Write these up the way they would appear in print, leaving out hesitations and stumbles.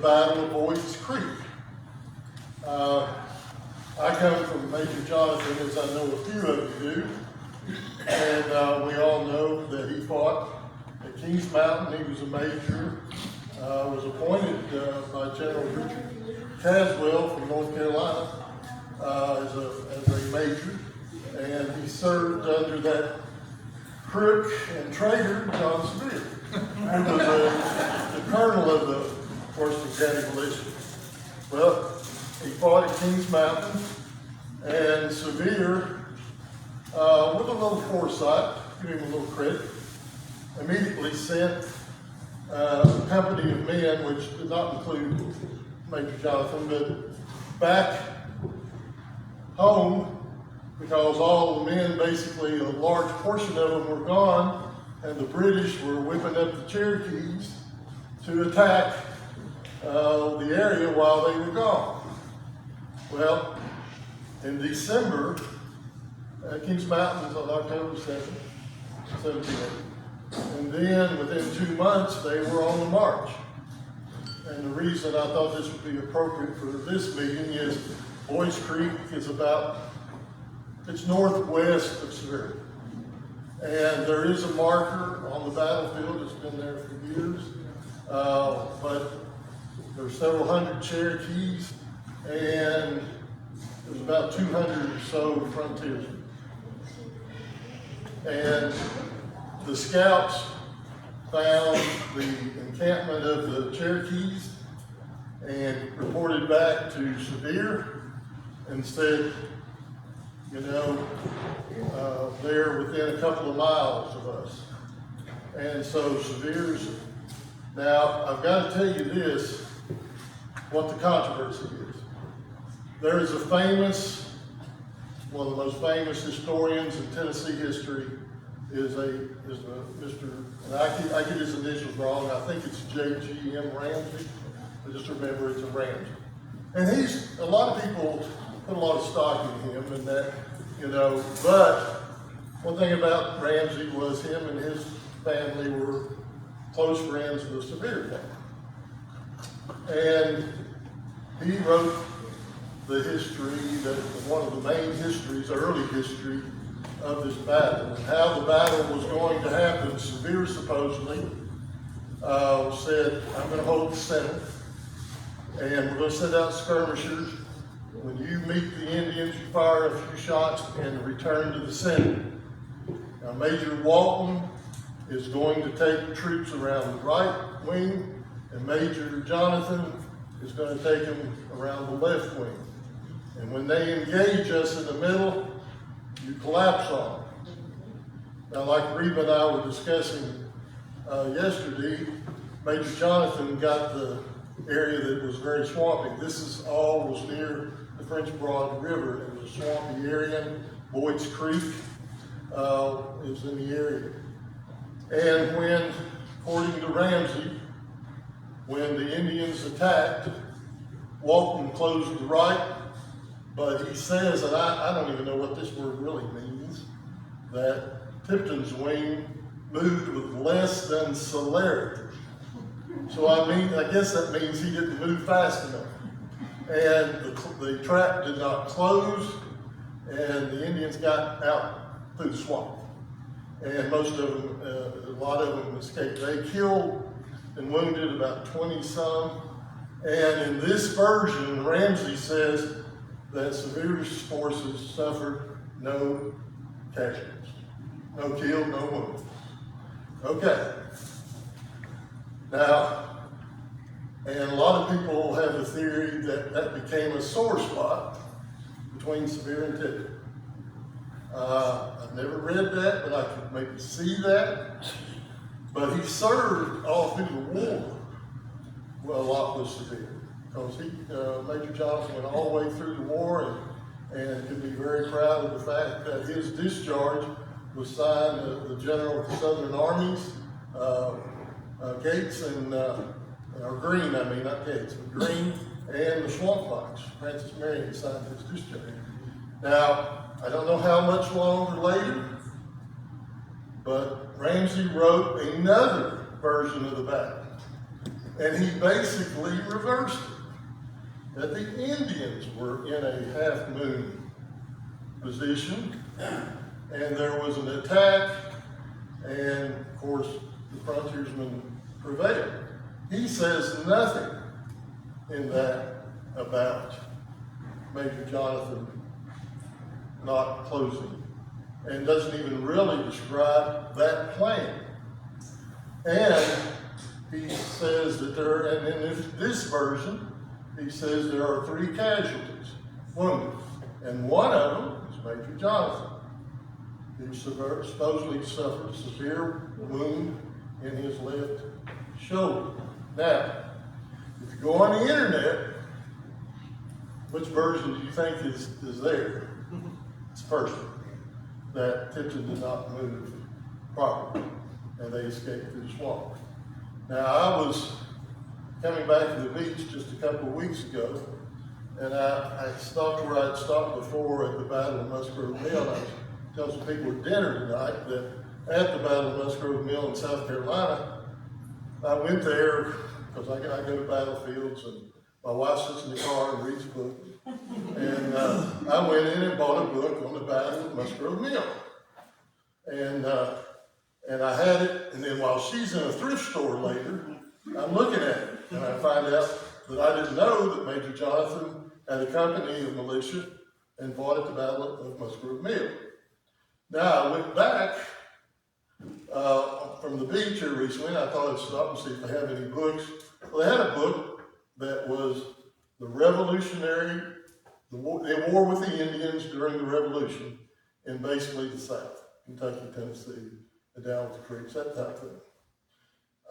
Battle of Boyd's Creek. I come from Major Jonathan, as I know a few of you do, and we all know that he fought at Kings Mountain. He was a major, was appointed by General Richard Caswell from North Carolina as a major, and he served under that crook and traitor, John Sevier, who was the colonel of the Washington County Militia. Well, he fought at Kings Mountain, and Sevier, with a little foresight, give him a little credit, immediately sent a company of men, which did not include Major Jonathan, but back home, because all the men, basically a large portion of them were gone, and the British were whipping up the Cherokees to attack the area while they were gone. Well, in December, Kings Mountain was on October 7th, 1780. And then within 2 months, they were on the march. And the reason I thought this would be appropriate for this meeting is Boyd's Creek is it's northwest of Sevier. And there is a marker on the battlefield that's been there for years. But there's several hundred Cherokees, and there's about 200 or so frontiersmen. And the scouts found the encampment of the Cherokees and reported back to Sevier and said, you know, they're within a couple of miles of us. And so Sevier's, now I've got to tell you this, what the controversy is. There is a famous, one of the most famous historians in Tennessee history is Mr., and I get his initials wrong, I think it's J.G.M. Ramsey, I just remember it's a Ramsey. And a lot of people put a lot of stock in him and that, you know, but one thing about Ramsey was him and his family were close friends of the Sevier family. And he wrote the history, one of the main histories, early history of this battle, and how the battle was going to happen. Sevier supposedly said, I'm going to hold the center, and we're going to send out skirmishers. When you meet the Indians, you fire a few shots and return to the center. Now, Major Walton is going to take troops around the right wing, and Major Jonathan is going to take them around the left wing. And when they engage us in the middle, you collapse on them. Now, like Reba and I were discussing yesterday, Major Jonathan got the area that was very swampy. This was near the French Broad River. It was a swampy area. Boyd's Creek is in the area. And when, according to Ramsey, when the Indians attacked, Walton closed the right, but he says, and I don't even know what this word really means, that Tipton's wing moved with less than celerity. So I guess that means he didn't move fast enough. And the trap did not close, and the Indians got out through the swamp. And most of them, a lot of them escaped. They killed and wounded about 20 some. And in this version, Ramsey says that Sevier's forces suffered no casualties. No killed, no wounded. Okay. Now, and a lot of people have the theory that that became a sore spot between Sevier and Tipton. I've never read that, but I could maybe see that. But he served all through the war, well, a lot with Sevier, because Major Jonathan went all the way through the war and could be very proud of the fact that his discharge was signed the General of the Southern Armies, Gates and, or Green, I mean, not Gates, but Green, and the Swamp Fox, Francis Marion signed his discharge. Now, I don't know how much longer later, but Ramsey wrote another version of the battle. And he basically reversed it. That the Indians were in a half-moon position, and there was an attack, and of course the frontiersmen prevailed. He says nothing in that about Major Jonathan not closing, and doesn't even really describe that plan. And he says that and in this version, he says there are 3 casualties, wounded, and one of them is Major Jonathan, who supposedly suffered a severe wound in his left shoulder. Now, if you go on the internet, which version do you think is there? It's the first one, that Tipton did not move properly, and they escaped through the swamp. Now, I was coming back to the beach just a couple of weeks ago, and I stopped where I'd stopped before at the Battle of Musgrove Mill. I was telling some people at dinner tonight that at the Battle of Musgrove Mill in South Carolina, I went there because I go to battlefields, and my wife sits in the car and reads a book. And I went in and bought a book on the Battle of Musgrove Mill. And I had it, and then while she's in a thrift store later, I'm looking at it, and I find out that I didn't know that Major Jonathan had a company of militia and fought at the Battle of Musgrove Mill. Now, I went back from the beach here recently, and I thought I'd stop and see if they have any books. Well, they had a book that was the war with the Indians during the Revolution in basically the South, Kentucky, Tennessee, and down with the creeks, that type of thing.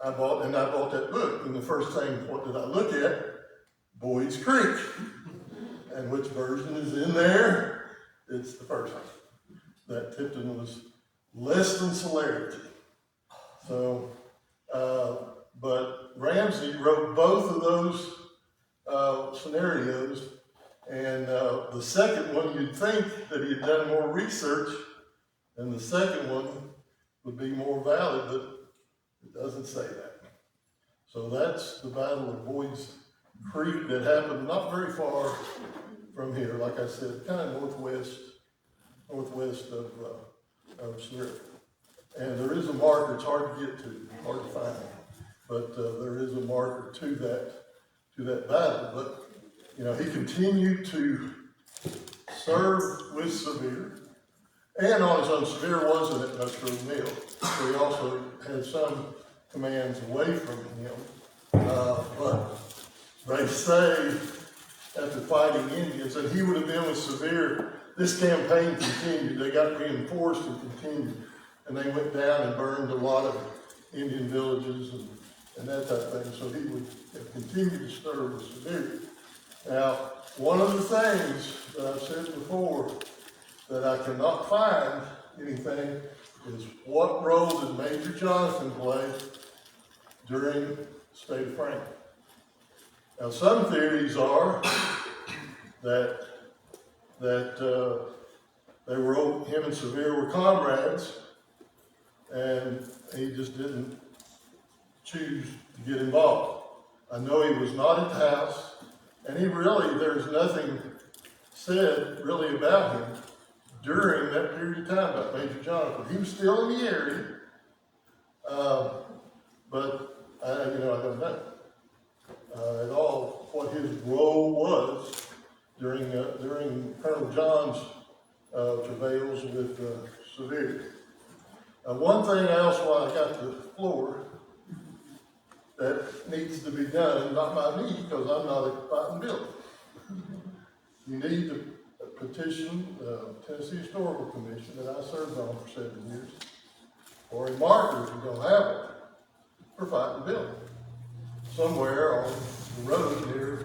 I bought that book, and the first thing what did I look at? Boyd's Creek. And which version is in there? It's the first one. That Tipton was less than celerity. So, but Ramsey wrote both of those scenarios, and the second one, you'd think that he had done more research, and the second one would be more valid, but it doesn't say that. So that's the Battle of Boyd's Creek that happened not very far from here, like I said, kind of northwest of Smyrna. And there is a marker, it's hard to get to, hard to find, but there is a marker to that battle. But, you know, he continued to serve with Sevier, and on his own. Sevier wasn't at Musgrove Mill, so he also had some commands away from him. But they say, after fighting Indians, and he would have been with Sevier, this campaign continued. They got reinforced and continued. And they went down and burned a lot of Indian villages and that type of thing. So he would have continued to serve with Sevier. Now, one of the things that I've said before that I cannot find anything is what role did Major Jonathan play during the state of Franklin? Now, some theories are that him and Sevier were comrades, and he just didn't choose to get involved. I know he was not at the house, and there's nothing said really about him during that period of time about Major Jonathan. He was still in the area, but I don't know at all what his role was during Colonel John's travails with Sevier. One thing else while I got the floor that needs to be done, not by me because I'm not a fighting builder. You need to petition the Tennessee Historical Commission that I served on for 7 years for a marker, if you don't have it, for fighting building somewhere on the road near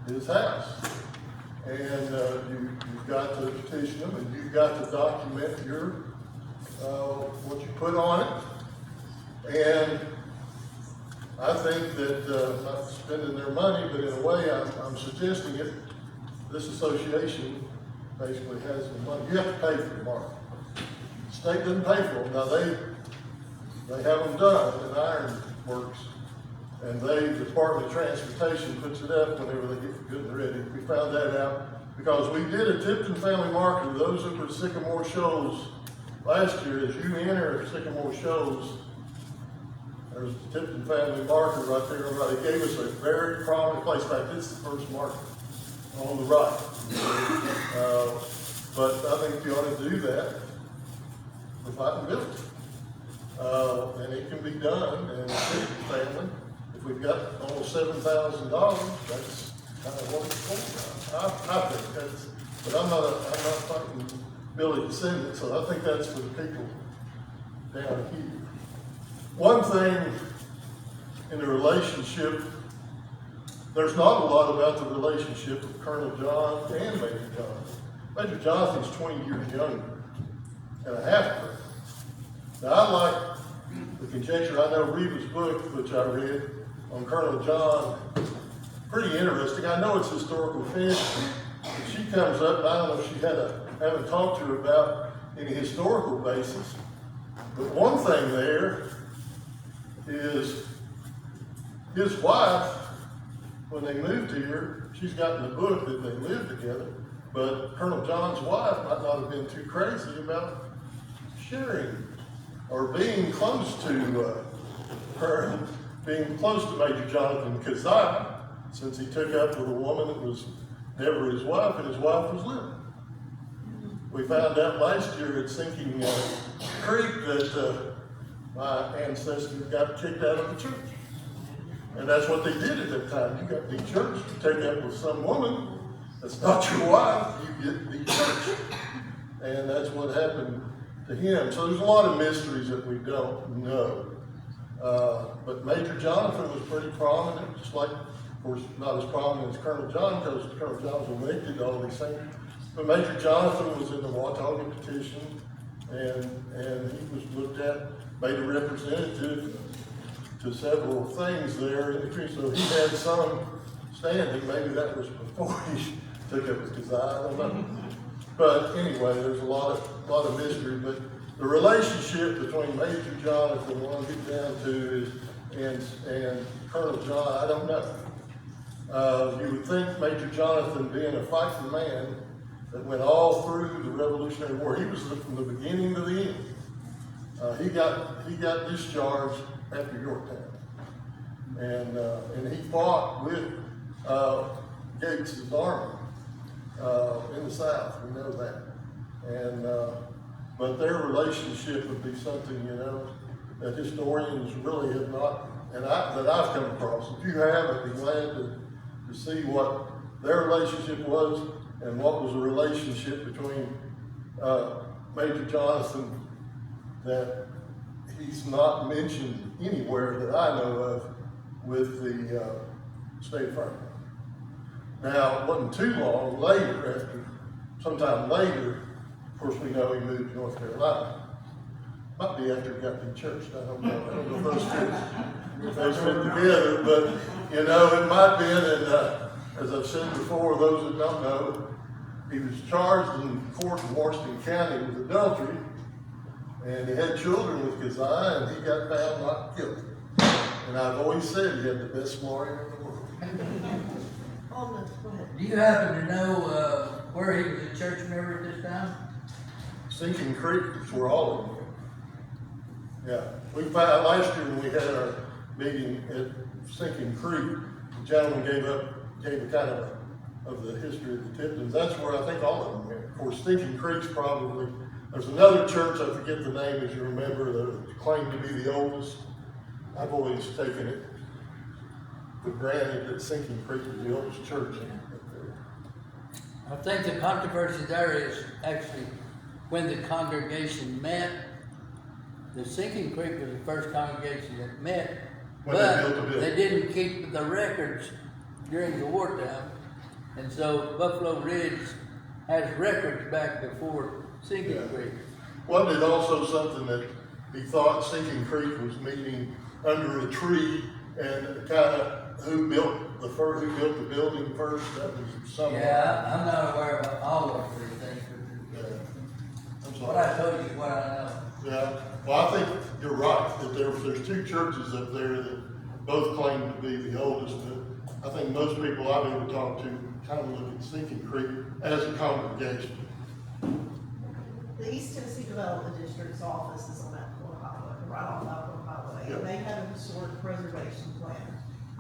his house. And you've got to petition them, and you've got to document what you put on it. And I think that, not spending their money, but in a way I'm suggesting it, this association basically has the money. You have to pay for the marker. The state doesn't pay for them. Now they have them done in ironworks and the Department of Transportation puts it up whenever they get good and ready. We found that out because we did a Tipton Family Market. Those that were Sycamore Shows last year, as you enter Sycamore Shows, there's the Tipton Family Market right there. They gave us a very prominent place. In fact, it's the first market on the right. But I think you ought to do that for fighting buildings. And it can be done, and the Tipton family, if we've got almost $7,000, that's kind of what it's for. I think that's, but I'm not fighting Billy descendants, so I think that's for the people down here. One thing in the relationship, there's not a lot about the relationship of Colonel John and Major Jonathan. Major Jonathan's 20 years younger and a half brother. Now I like the conjecture. I know Reva's book, which I read on Colonel John, pretty interesting. I know it's historical fiction, but she comes up, and I don't know if she haven't talked to her about any historical basis. But one thing there is his wife, when they moved here, she's got in the book that they lived together, but Colonel John's wife might not have been too crazy about sharing or being close to her, being close to Major Jonathan Kazai, since he took up with a woman that was never his wife, and his wife was living. We found out last year at Sinking Creek that my ancestors got kicked out of the church. And that's what they did at that time. You got de-churched. You take up with some woman that's not your wife, you get de-churched. And that's what happened to him. So there's a lot of mysteries that we don't know. But Major Jonathan was pretty prominent, just like, of course, not as prominent as Colonel John, because Colonel John was elected to all these things. But Major Jonathan was in the Watauga petition, and he was looked at, made a representative to several things there in the country. So he had some standing. Maybe that was before he took up with Kazai, I don't know. But anyway, there's a lot of mystery. But the relationship between Major Jonathan, the one we get down to, and Colonel John, I don't know. You would think Major Jonathan, being a fighting man that went all through the Revolutionary War, he was from the beginning to the end. He got discharged after Yorktown, and he fought with Gates' army in the South. We know that, and but their relationship would be something, that historians really have not, and that I've come across. If you have, I'd be glad to see what their relationship was and what was the relationship between Major Jonathan that he's not mentioned anywhere that I know of with the State Farm. Now, it wasn't too long later, sometime later, of course we know he moved to North Carolina. Might be after he got to church, I don't know. I don't know if those fit together, but it might be, and as I've said before, those that don't know, he was charged in court in Washington County with adultery, and he had children with Kazai, and he got found not guilty. And I've always said he had the best lawyer in the world. Do you happen to know where he was a church member at this time? Sinking Creek is where all of them were. Yeah, we found last year when we had our meeting at Sinking Creek, the gentleman gave a kind of the history of the Tiptons. That's where I think all of them went. Of course, Sinking Creek's probably. There's another church, I forget the name, as you remember, that claimed to be the oldest. I've always taken it for granted that Sinking Creek was the oldest church. I think the controversy there is actually when the congregation met. The Sinking Creek was the first congregation that met, When but they didn't keep the records during the wartime. And so Buffalo Ridge has records back before Sinking Creek. Wasn't it also something that he thought Sinking Creek was meeting under a tree, and kind of who built the building first? That was something. Yeah, I'm not aware of all of these things. Yeah. What I told you is what I know. Yeah. Well, I think you're right that there's two churches up there that both claim to be the oldest, but I think most people I've ever talked to kind of look at Sinking Creek as a congregation. The East Tennessee Development District's office is on that highway, right off that highway. Yeah. And they have a historic preservation plan.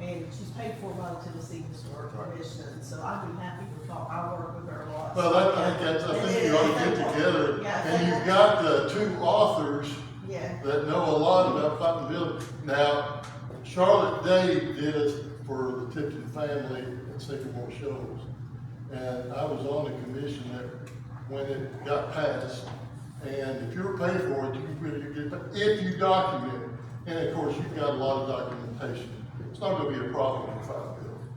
And she's paid for by the Tennessee Historic Commission, and so I'd be happy to talk, I work with her a lot. Well, I think you ought to get together, Yeah, and you've got the two authors Yeah, that know a lot about Fountain Village. Now, Charlotte Day did it for the Tipton family at Sycamore Shoals. And I was on the commission there when it got passed. And if you're paid for it, you get paid, if you document it. And of course, you've got a lot of documentation. It's not gonna be a problem in Fountain Village.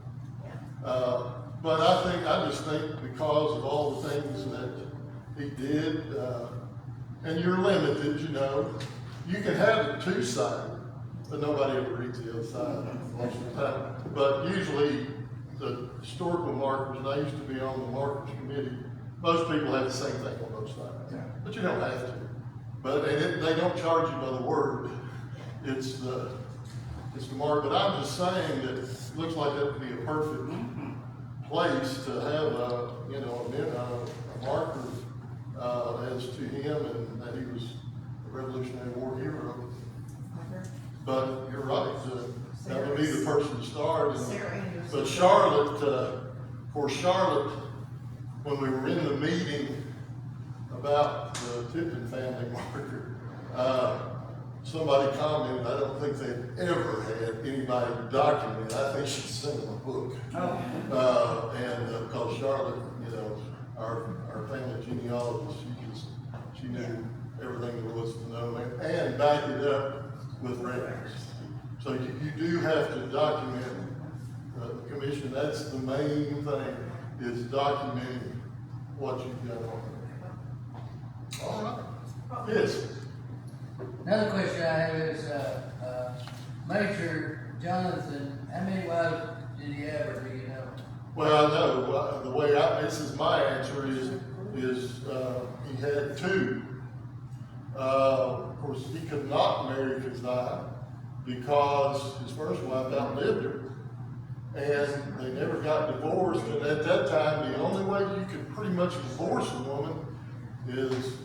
yeah. But I just think because of all the things that he did, and you're limited, you know, you can have it two-sided, but nobody ever reads the other side most of the time. But usually, the historical markers, and I used to be on the markers committee, most people have the same thing on both sides. But you don't have to. But they don't charge you by the word. It's the mark. But I'm just saying that it looks like that would be a perfect place to have a marker as to him and that he was a Revolutionary War hero. But you're right, that would be the person to start. Sarah Anderson. But Charlotte, for Charlotte, when we were in the meeting about the Tipton family marker, somebody commented, I don't think they've ever had anybody document it. I think she sent them a book. And because Charlotte, you know, our family genealogist, she knew everything there was to know and backed it up with records. So you do have to document the commission. That's the main thing, is documenting what you've got on there. All right. Yes. Another question I have is, Major Jonathan, how many wives did he have, or do you know? Well, no, the way this is my answer is he had two. Of course, he could not marry Keziah because his first wife outlived her. And they never got divorced, and at that time, the only way you could pretty much divorce a woman is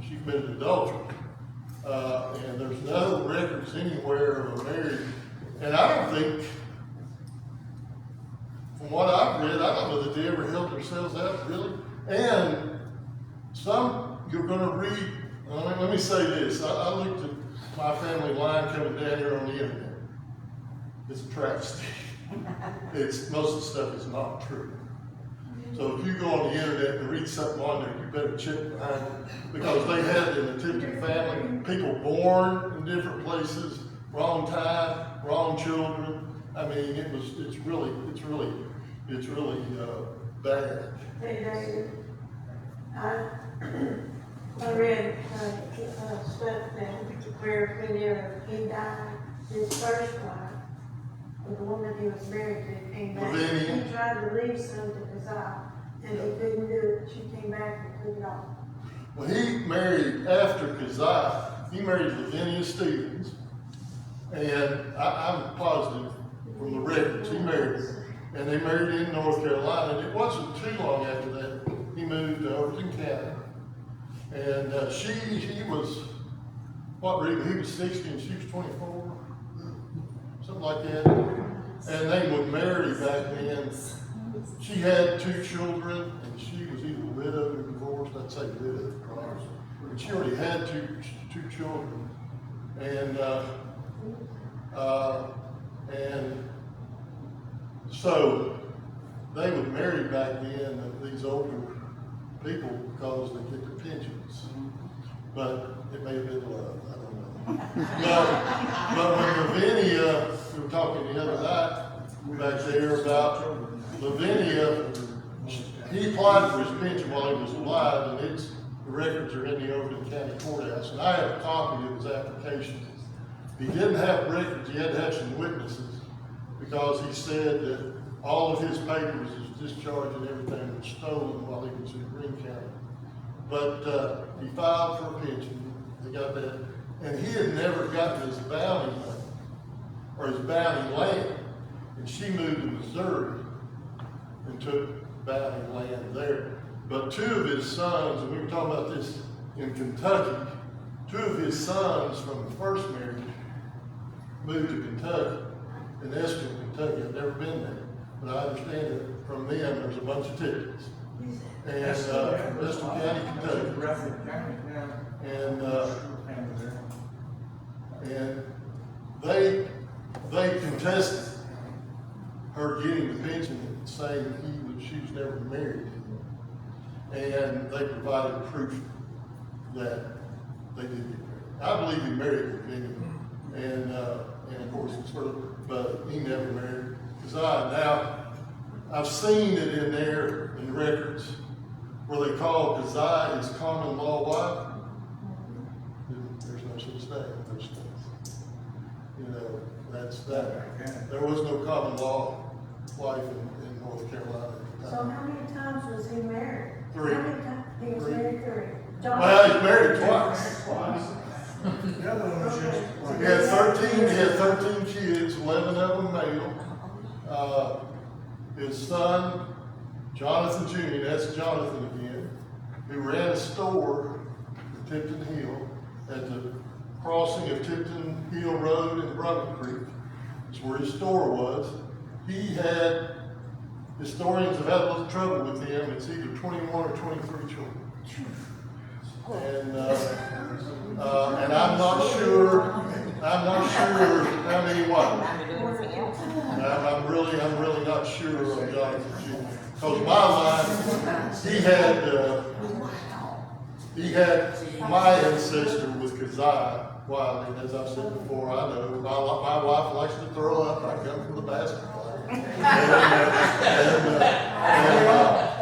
she committed adultery. And there's no records anywhere of a marriage. And I don't think, from what I've read, I don't know that they ever held themselves out, really. And some, you're gonna read, let me say this, I looked at my family line coming down here on the internet. It's a travesty. Most of the stuff is not true. So if you go on the internet and read something on there, you better check behind it. Because they had in the Tipton family, people born in different places, wrong time, wrong children. I mean, it's really bad. Hey, David, I read stuff that where when he died, his first wife, the woman he was married to, came back. Lavinia. He tried to leave some to Keziah, and he couldn't do it. She came back and took it off. When he married after Keziah, he married Lavinia Stevens. And I'm positive from the records, he married her. And they married in North Carolina. And it wasn't too long after that, he moved to Overton County. And he was, he was 60 and she was 24. Something like that. And they would marry back then. She had 2 children, and she was either widowed or divorced. I'd say widowed, probably. But she already had two children. And so they would marry back then these older people because they get their pensions. But it may have been love, I don't know. But when Lavinia, we were talking the other night back there about Lavinia, he applied for his pension while he was alive, and the records are in the Overton County Courthouse, and I have a copy of his application. He didn't have records, he had to have some witnesses, because he said that all of his papers, his discharge and everything was stolen while he was in Greene County. But he filed for a pension, he got that, and he had never gotten his bounty money. or his bounty land. And she moved to Missouri and took bounty land there. But two of his sons, and we were talking about this in Kentucky, two of his sons from the first marriage moved to Kentucky, in Eskimo, Kentucky. I've never been there, but I understand that from them there's a bunch of Tiptons. And Bristol County, Kentucky. And they contested her getting the pension, saying she was never married. And they provided proof that they did get married. I believe he married her anyway. And of course, it's sort of, but he never married Keziah. Now, I've seen it in there in records where they call Keziah his common law wife. There's no such thing in those things. You know, that's that. There was no common law wife in North Carolina. So how many times was he married? 3. How many times? He was married 3. Well, he's married twice. The other one was just. He had 13 kids, 11 of them male. His son, Jonathan Jr., that's Jonathan again, who ran a store in Tipton Hill at the crossing of Tipton Hill Road and Brummett Creek. That's where his store was. He had, historians have had a little trouble with him. It's either 21 or 23 children. And I'm not sure how many wives. I'm really not sure of Jonathan Jr. Because my line, he had my ancestor with Keziah. Well, and as I've said before, I know my wife likes to throw up. I come from the basketball.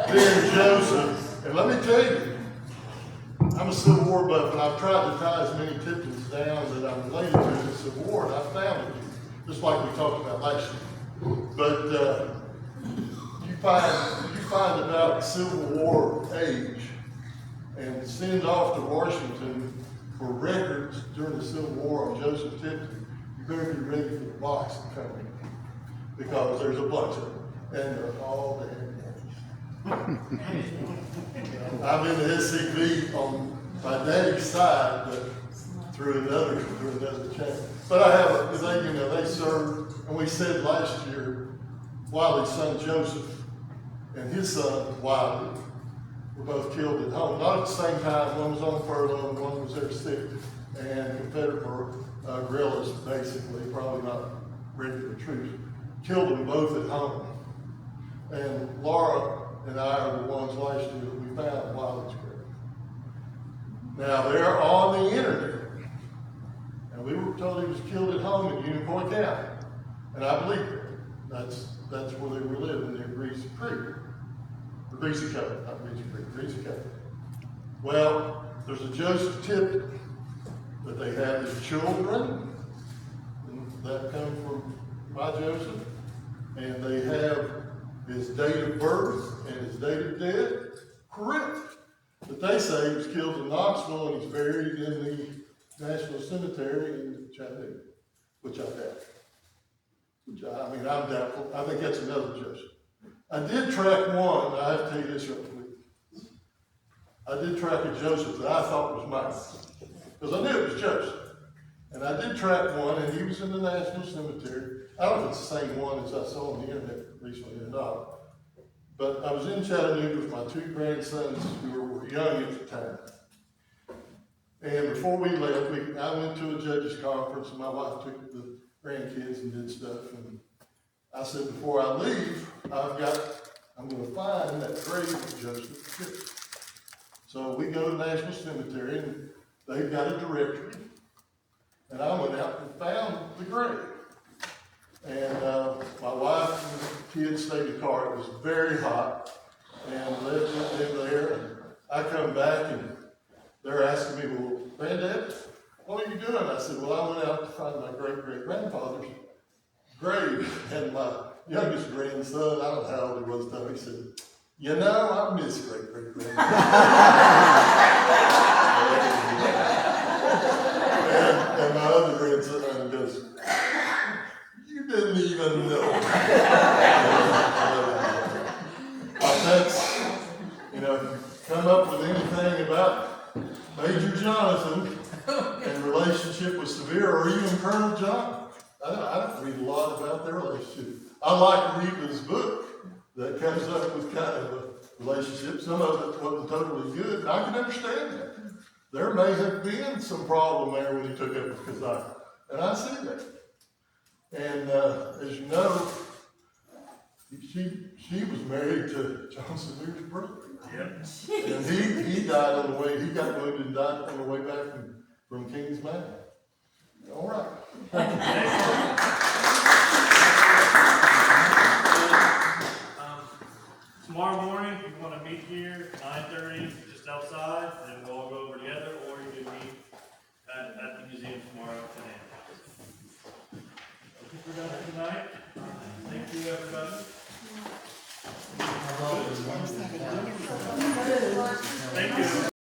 Then Joseph, and let me tell you, I'm a Civil War buff, and I've tried to tie as many Tiptons down that I'm related to in the Civil War, and I found it, just like we talked about last year. But you find about the Civil War age and send off to Washington for records during the Civil War on Joseph Tipton, you better be ready for the box coming, because there's a bunch of them, and they're all damn Yankees. I'm in the SCV on my daddy's side, but through another channel. But I have, they served, and we said last year, Wiley's son Joseph and his son Wiley were both killed at home. Not at the same time. One was on furlough and one was there sick. And Confederate guerrillas, basically, probably not regular troops, killed them both at home. And Laura and I are the ones last year that we found Wiley's grave. Now they're on the internet. And we were told he was killed at home in Unicoi County. And I believe it. That's where they were living, near Greasy Creek. Or Greasy Cove, not Greasy Creek, Greasy Cove. Well, there's a Joseph Tipton that they have his children, and that comes from my Joseph, and they have his date of birth and his date of death correct. But they say he was killed in Knoxville and he's buried in the National Cemetery in Chattanooga, which I doubt. I'm doubtful. I think that's another Joseph. I did track one, I have to tell you this real quick. I did track a Joseph that I thought was mine, because I knew it was Joseph. And I did track one, and he was in the National Cemetery. I don't know if it's the same one as I saw on the internet recently or not. But I was in Chattanooga with my 2 grandsons who were young at the time. And before we left, I went to a judges conference, and my wife took the grandkids and did stuff. And I said, before I leave, I'm going to find that grave of Joseph Tipton. So we go to the National Cemetery, and they've got a directory. And I went out and found the grave. And my wife and the kids stayed in the car. It was very hot. And left them there. And I come back, and they're asking me, well, Granddad, what are you doing? I said, well, I went out to find my great-great-grandfather's grave. And my youngest grandson, I don't know how old he was though, he said, I miss great-great-grandfather. and my other grandson goes, like Reba's book that comes up with kind of a relationship. Some of it wasn't totally good, and I can understand that. There may have been some problem there when he took up with Keziah, and I see that. And, as you know, she was married to John Severe's brother. Yep. And he died on the way, he got wounded and died on the way back from Kings Mountain. All right. Tomorrow morning, if you wanna meet here, 9:30, just outside, and we'll all go over together, or you can meet at the museum tomorrow at 10 a.m. I think we're done for tonight. Thank you, everybody. Thank you.